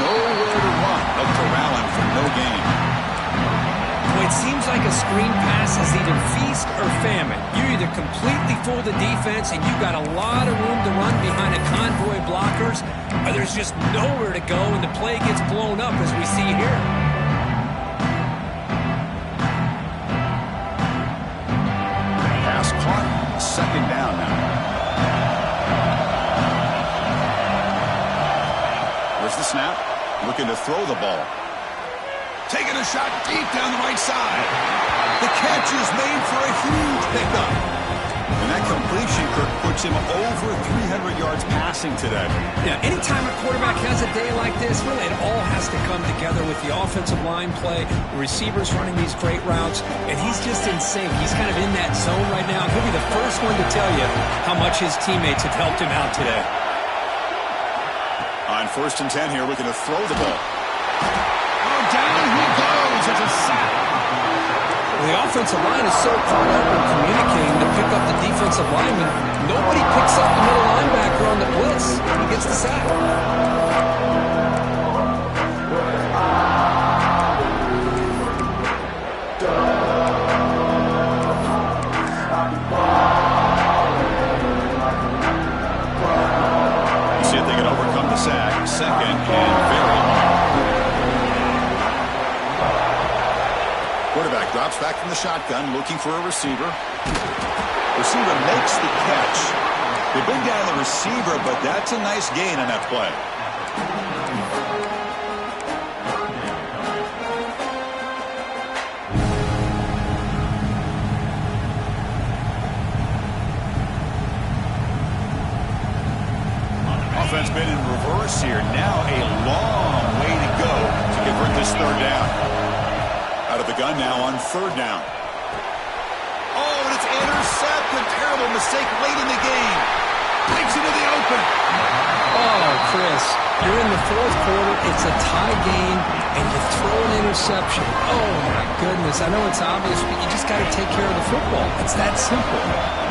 Nowhere to run, but corralling for no gain. Well, it seems like a screen pass is either feast or famine. You either completely fool the defense and you've got a lot of room to run behind a convoy of blockers, or there's just nowhere to go and the play gets blown up as we see here. Pass caught. Second down now. Where's the snap? Looking to throw the ball. Taking a shot deep down the right side. The catch is made for a huge pickup. And that completion, Kirk, puts him over 300 yards passing today. Yeah, anytime a quarterback has a day like this, really it all has to come together with the offensive line play, the receivers running these great routes, and he's just in sync. He's kind of in that zone right now. He'll be the first one to tell you how much his teammates have helped him out today. On 1st and 10 here, looking to throw the ball. Down he goes. It's a sack. The offensive line is so caught up in communicating to pick up the defensive lineman. Nobody picks up the middle linebacker on the blitz. He gets the sack. See if they can overcome the sack. Second and very long. Quarterback drops back from the shotgun, looking for a receiver. Receiver makes the catch. They bring down the receiver, but that's a nice gain on that play. Offense been in reverse here. Now a long way to go to convert this third down. Out of the gun now on 3rd down. Oh, and it's intercepted. Terrible mistake late in the game. Breaks into the open. Oh, Chris, you're in the 4th quarter. It's a tie game, and you throw an interception. Oh, my goodness. I know it's obvious, but you just got to take care of the football. It's that simple.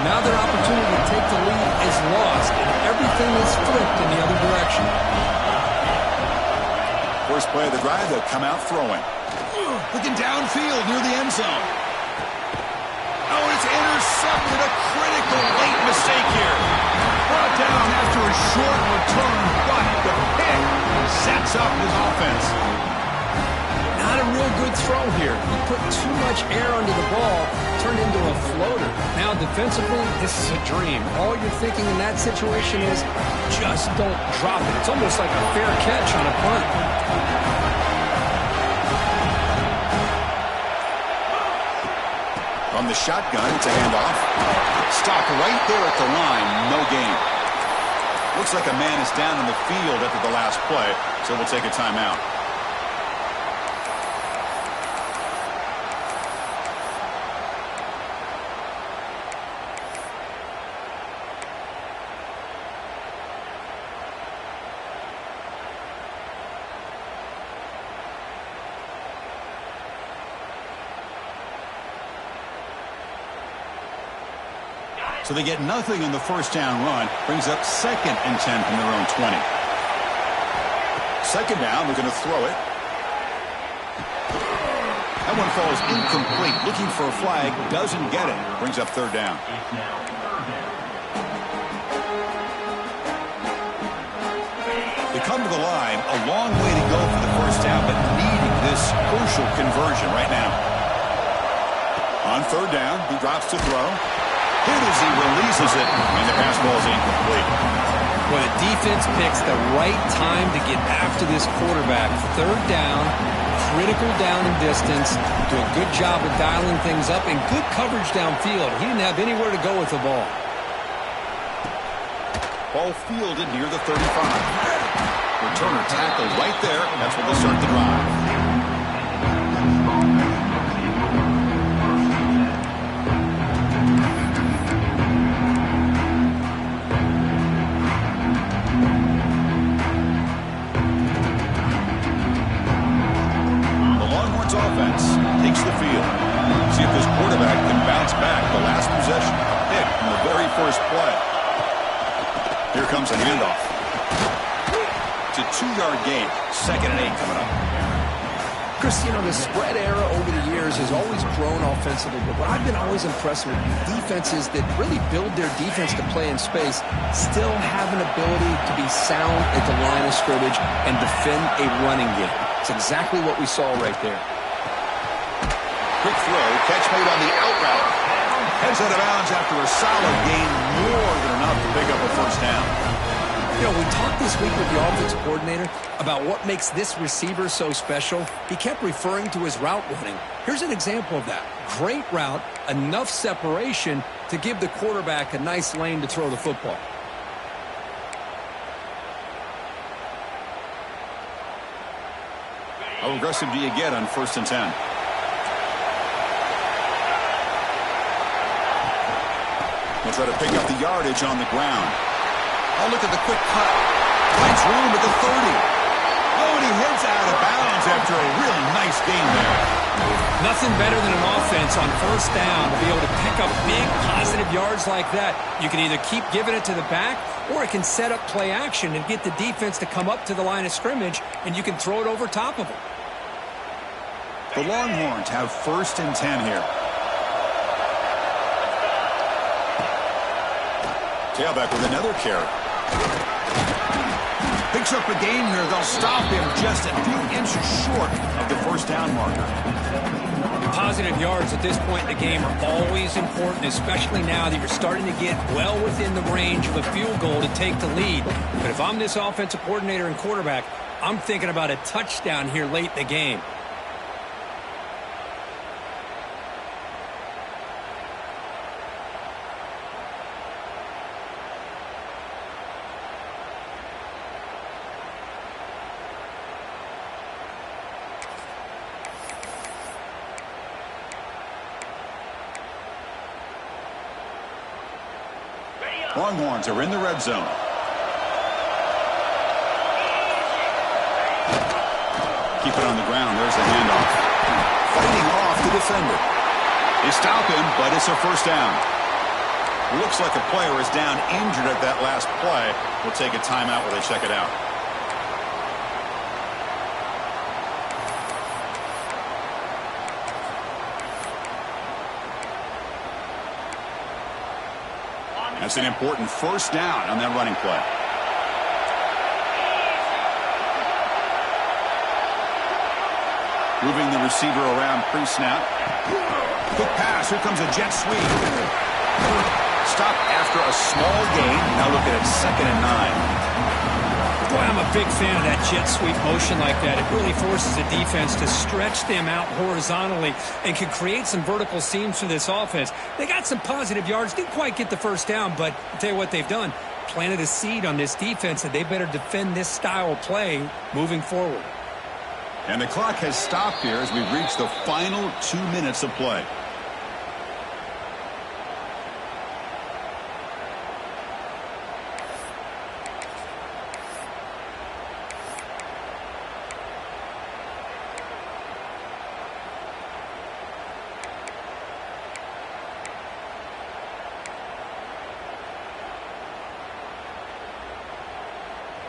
Now their opportunity to take the lead is lost, and everything is flipped in the other direction. First play of the drive, they'll come out throwing. Looking downfield near the end zone. Oh, it's intercepted. A critical late mistake here. Brought down after a short return, but the pick sets up his offense. Not a real good throw here. He put too much air under the ball, turned into a floater. Now defensively, this is a dream. All you're thinking in that situation is just don't drop it. It's almost like a fair catch on a punt. On the shotgun, it's a handoff. Stop right there at the line, no gain. Looks like a man is down in the field after the last play, so we'll take a timeout. So they get nothing on the first down run. Brings up 2nd and 10 from their own 20. 2nd down, they're going to throw it. That one falls incomplete. Looking for a flag, doesn't get it. Brings up 3rd down. They come to the line, a long way to go for the first down, but needing this crucial conversion right now. On 3rd down, he drops to throw. Hit as he releases it, and the pass ball is incomplete. Well, the defense picks the right time to get after this quarterback. 3rd down, critical down and distance. Do a good job of dialing things up and good coverage downfield. He didn't have anywhere to go with the ball. Ball fielded near the 35. Returner tackled right there. That's where they'll start the drive. Offense takes the field. See if this quarterback can bounce back. The last possession pick from the very first play. Here comes a handoff. It's a 2-yard gain. 2nd and 8 coming up. Chris, you know, the spread era over the years has always grown offensively, but what I've been always impressed with defenses that really build their defense to play in space still have an ability to be sound at the line of scrimmage and defend a running game. It's exactly what we saw right there. Quick throw, catch made on the out route. Heads out of bounds after a solid gain, more than enough to pick up a first down. You know, we talked this week with the offensive coordinator about what makes this receiver so special. He kept referring to his route running. Here's an example of that. Great route, enough separation to give the quarterback a nice lane to throw the football. How aggressive do you get on 1st and 10? They'll try to pick up the yardage on the ground. Oh, look at the quick cut. Finds room at the 30. Oh, and he heads out of bounds after a real nice gain there. Nothing better than an offense on 1st down to be able to pick up big positive yards like that. You can either keep giving it to the back, or it can set up play action and get the defense to come up to the line of scrimmage, and you can throw it over top of them. The Longhorns have 1st and 10 here. Tailback with another carry. Picks up a gain here. They'll stop him just a few inches short of the first down marker. Positive yards at this point in the game are always important, especially now that you're starting to get well within the range of a field goal to take the lead. But if I'm this offensive coordinator and quarterback, I'm thinking about a touchdown here late in the game. Longhorns are in the red zone. Keep it on the ground. There's the handoff. Fighting off the defender. They stop him, but it's a first down. Looks like a player is down injured at that last play. We'll take a timeout while they check it out. That's an important first down on that running play. Moving the receiver around pre-snap. Quick pass. Here comes a jet sweep. Stop after a small gain. Now looking at 2nd and 9. Boy, I'm a big fan of that jet sweep motion like that. It really forces the defense to stretch them out horizontally and can create some vertical seams for this offense. They got some positive yards. Didn't quite get the first down, but I'll tell you what they've done. Planted a seed on this defense that they better defend this style of play moving forward. And the clock has stopped here as we reach the final 2 minutes of play.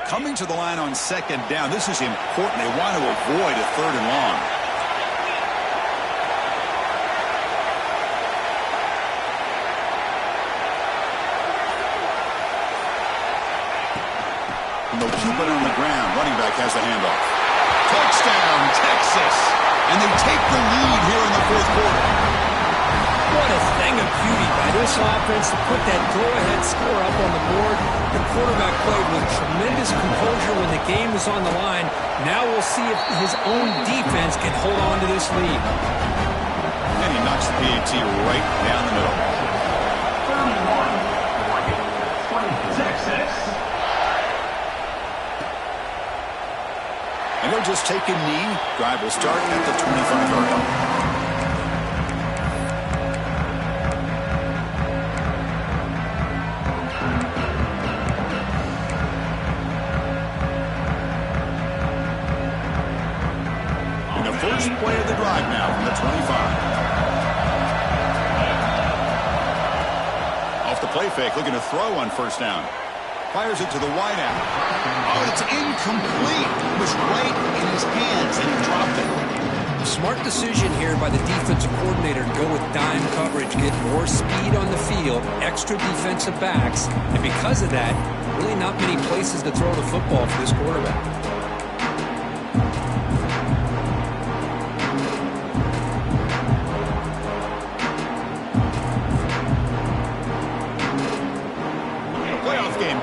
Coming to the line on second down, this is important. They want to avoid a 3rd and long. And they'll keep it on the ground. Running back has the handoff. Touchdown, Texas! And they take the lead here in the 4th quarter. What a thing of beauty by this offense to put that go-ahead score up on the board. The quarterback played with tremendous composure when the game was on the line. Now we'll see if his own defense can hold on to this lead. And he knocks the PAT right down the middle. 31, Texas. And they'll just take a knee. Drive will start at the 25-yard line. First play of the drive now from the 25. Off the play fake, looking to throw on 1st down. Fires it to the wideout. Oh, it's incomplete. It was right in his hands, and he dropped it. Smart decision here by the defensive coordinator to go with dime coverage, get more speed on the field, extra defensive backs, and because of that, really not many places to throw the football for this quarterback.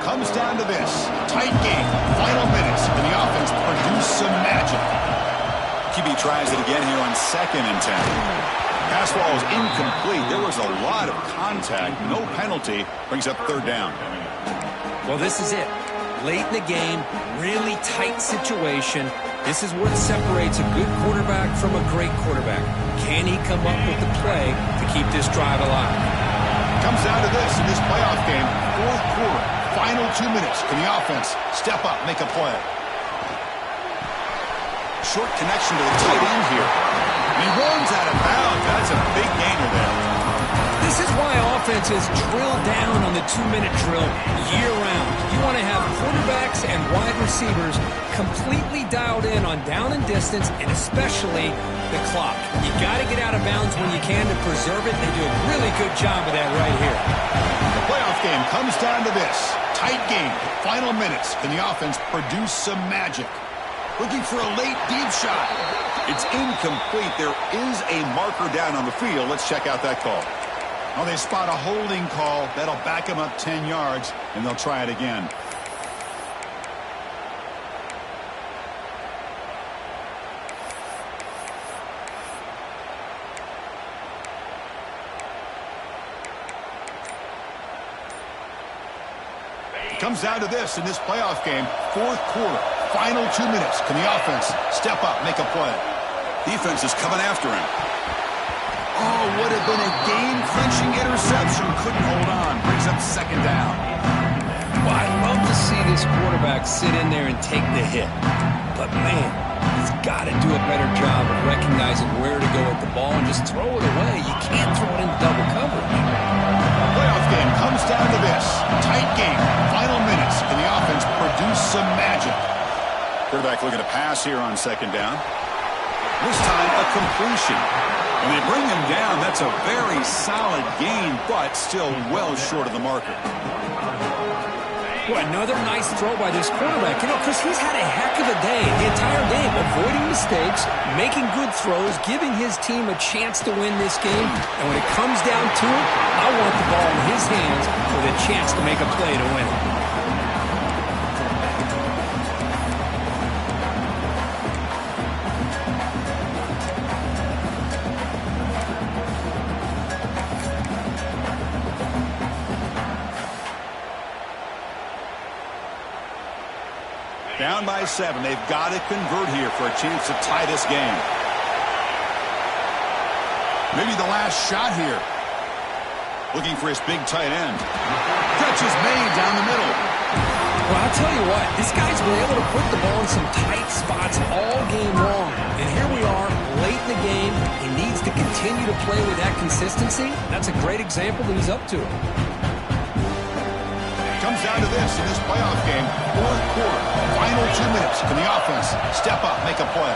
Comes down to this. Tight game. Final minutes. And the offense produced some magic. QB tries it again here on 2nd and 10. Pass ball was incomplete. There was a lot of contact. No penalty. Brings up 3rd down. Well, this is it. Late in the game, really tight situation. This is what separates a good quarterback from a great quarterback. Can he come up with the play to keep this drive alive? Comes down to this in this playoff game. 4th quarter. Final 2 minutes. Can the offense step up, make a play? Short connection to the tight end here. And he runs out of bounds. That's a big gainer there. This is why offenses drill down on the 2-minute drill year-round. You want to have quarterbacks and wide receivers completely dialed in on down and distance, and especially the clock. You got to get out of bounds when you can to preserve it. They do a really good job of that right here. The playoff game comes down to this. Tight game. Final minutes. Can the offense produce some magic? Looking for a late deep shot. It's incomplete. There is a marker down on the field. Let's check out that call. Oh, they spot a holding call. That'll back them up 10 yards, and they'll try it again. It comes down to this in this playoff game. 4th quarter. Final 2 minutes. Can the offense step up, make a play? Defense is coming after him. Oh, would have been a game-clinching interception. Couldn't hold on. Brings up 2nd down. Well, I'd love to see this quarterback sit in there and take the hit. But, man, he's got to do a better job of recognizing where to go with the ball and just throw it away. You can't throw it in double coverage. The playoff game comes down to this. Tight game. Final minutes. Can the offense produce some magic? Quarterback looking to pass here on 2nd down. This time, a completion. When they bring him down, that's a very solid gain, but still well short of the marker. Well, another nice throw by this quarterback. You know, Chris, he's had a heck of a day the entire game, avoiding mistakes, making good throws, giving his team a chance to win this game. And when it comes down to it, I want the ball in his hands with a chance to make a play to win it. Down by 7. They've got to convert here for a chance to tie this game. Maybe the last shot here. Looking for his big tight end. Catch is made down the middle. Well, I'll tell you what. This guy's been able to put the ball in some tight spots all game long. And here we are, late in the game. He needs to continue to play with that consistency. That's a great example that he's up to it. Comes down to this in this playoff game. Fourth quarter, final 2 minutes. Can the offense step up, make a play?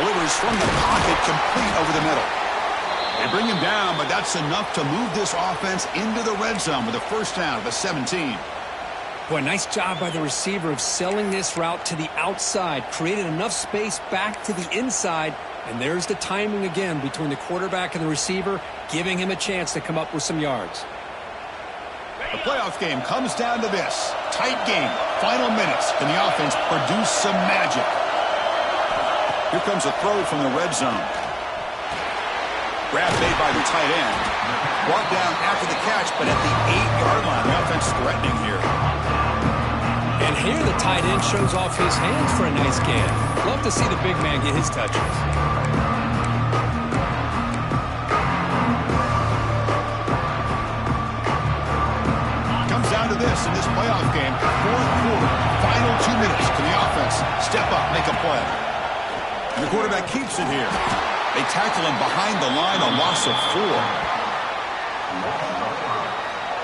Delivers from the pocket, complete over the middle. They bring him down, but that's enough to move this offense into the red zone with a first down of the 17. Boy, nice job by the receiver of selling this route to the outside. Created enough space back to the inside. And there's the timing again between the quarterback and the receiver, giving him a chance to come up with some yards. The playoff game comes down to this. Tight game. Final minutes. Can the offense produce some magic? Here comes a throw from the red zone. Grab made by the tight end. Brought down after the catch, but at the 8-yard line. The offense threatening here. And here the tight end shows off his hands for a nice gain. Love to see the big man get his touches. Comes down to this in this playoff game. Fourth quarter, final 2 minutes. Can the offense step up, make a play? And the quarterback keeps it here. They tackle him behind the line, a loss of 4.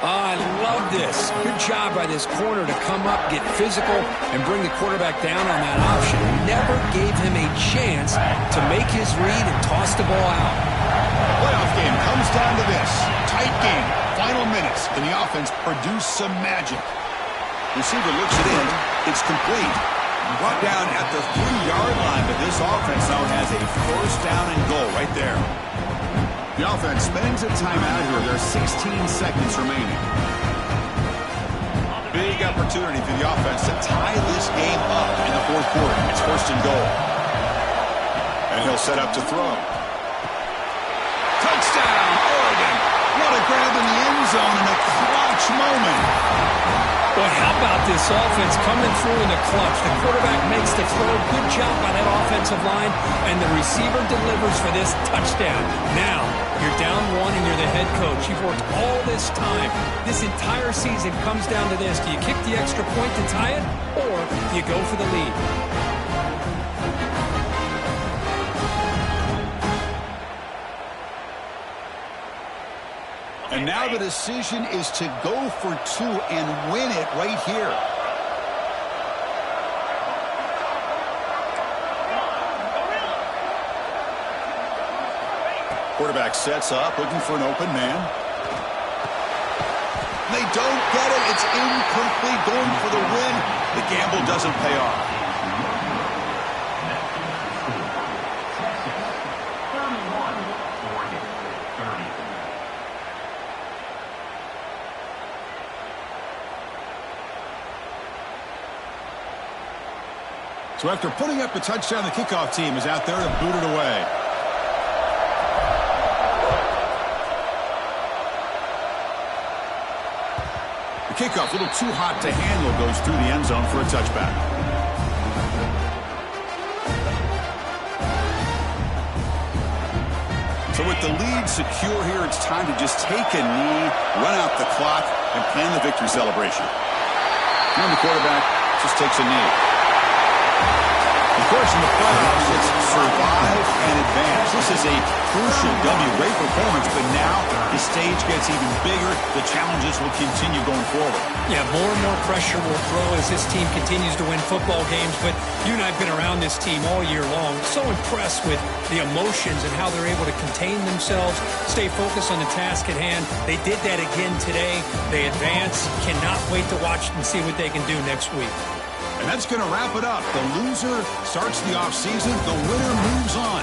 I love this. Good job by this corner to come up, get physical, and bring the quarterback down on that option. Never gave him a chance to make his read and toss the ball out. Playoff game comes down to this. Tight game. Final minutes. Can the offense produce some magic? Receiver looks it in. It's complete. Brought down at the 3-yard line, but this offense now has a first down and goal right there. The offense spends a timeout here. There's 16 seconds remaining. Big opportunity for the offense to tie this game up in the fourth quarter. It's first and goal. And he'll set up to throw. Touchdown, Oregon. What a grab in the end zone in a clutch moment. Boy, how about this offense coming through in the clutch? The quarterback makes the throw. Good job by that offensive line. And the receiver delivers for this touchdown. Now, you're down 1 and you're the head coach. You've worked all this time. This entire season comes down to this. Do you kick the extra point to tie it, or do you go for the lead? And now the decision is to go for 2 and win it right here. Quarterback sets up, looking for an open man. They don't get it. It's incomplete. Going for the win. The gamble doesn't pay off. So after putting up a touchdown, the kickoff team is out there to boot it away. The kickoff, a little too hot to handle, goes through the end zone for a touchback. So with the lead secure here, it's time to just take a knee, run out the clock, and plan the victory celebration. And the quarterback just takes a knee. Of course, in the playoffs, it's survive and advance. This is a crucial W. Great performance, but now the stage gets even bigger. The challenges will continue going forward. Yeah, more and more pressure will grow as this team continues to win football games. But you and I have been around this team all year long. So impressed with the emotions and how they're able to contain themselves, stay focused on the task at hand. They did that again today. They advance. Cannot wait to watch and see what they can do next week. And that's going to wrap it up. The loser starts the offseason. The winner moves on.